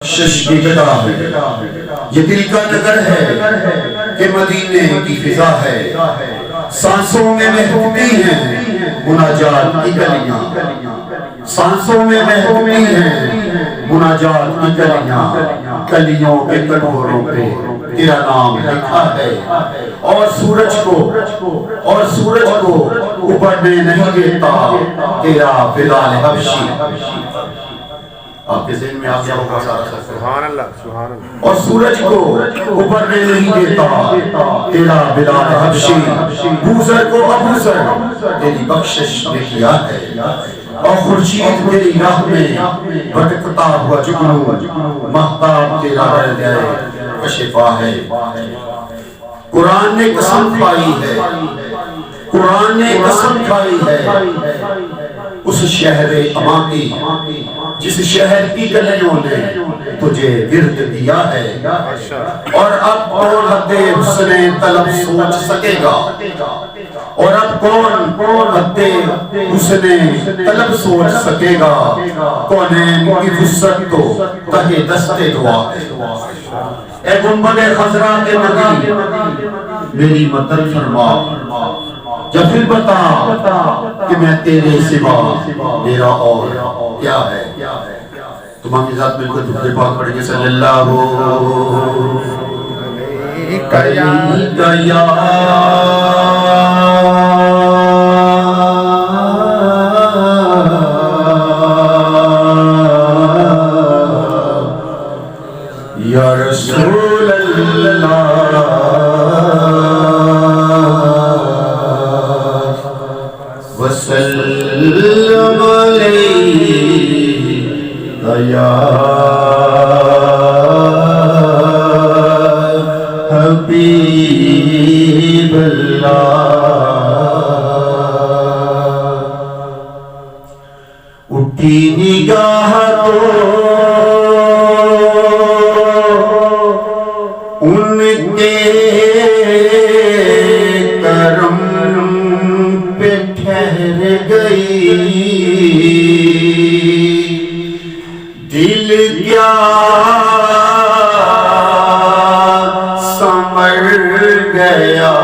بخشش کی کتاب ہے، یہ دل کا نظر ہے کہ مدینے کی فضا ہے، سانسوں میں مہکتی ہیں مناجات کی کلیاں، سانسوں میں مہکتی ہیں مناجات کی کلیاں، کلیوں کے کنوروں پہ تیرا نام لکھا ہے، اور سورج کو ابھرنے نہیں دیتا تیرا بلال حبشی۔ آپ کے ذہن میں آ گیا ہوگا سارا سبحان اللہ سبحان اللہ۔ اور سورج کو ابھرنے نہیں دیتا تیرا بلال حبشی، بوزر کو ابوزر تیری بخشش نے کیا ہے، اور خورشید تیری راہ میں بھٹکتا ہوا جگنو، مہتاب تیرا رہ جائے کشفا ہے۔ قرآن نے قسم کھائی ہے، قرآن نے قسم کھائی ہے اس شہر امان کی، جس شہر کی گلیوں نے تجھے ورد دیا ہے، اور اب کون حد حسن طلب سوچ سکے گا، اور اب کون حد حسن طلب سوچ سکے گا، کونین کی وسعت تو تہے دست دعا ہے۔ اے گنبد خضرا کے نبی میری مدد فرما، یا پھر بتا کہ میں تیرے سوا میرا اور کیا ہے۔ تمام کی ذات مل کر درود پاک پڑھیں گے، صلی اللہ علیہ یا یا رسول اللہ وسلم علیہ یا حبیب اللہ۔ اٹھی نگاہ تو ان کے کرم پہ ٹھہر گئی، دل کیا سمر گیا،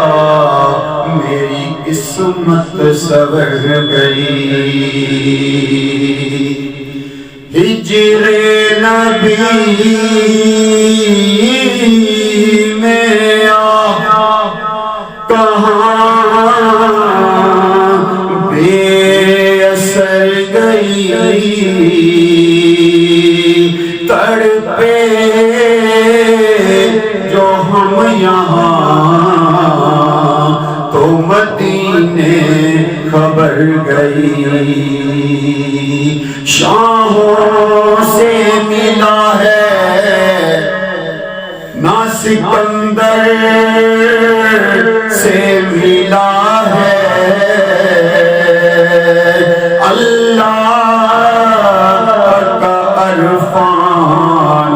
میری قسمت سور گئی۔ ہجر نبی میں کہاں بے اثر گئی، تڑپے جو ہم یہاں تو مدینے خبر گئی۔ شاہوں سے ملا ہے نہ سکندر سے ملا ہے، اللہ کا عرفان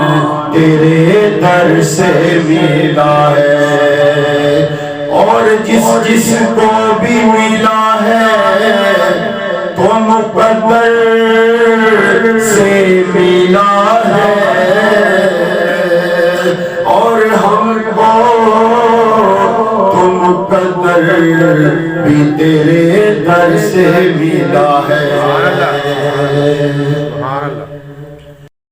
تیرے در سے ملا ہے، اور جس کو بھی ملا ہے تو مقدر سے ملا ہے، اور ہم کو تو مقدر بھی تیرے در سے ملا ہے۔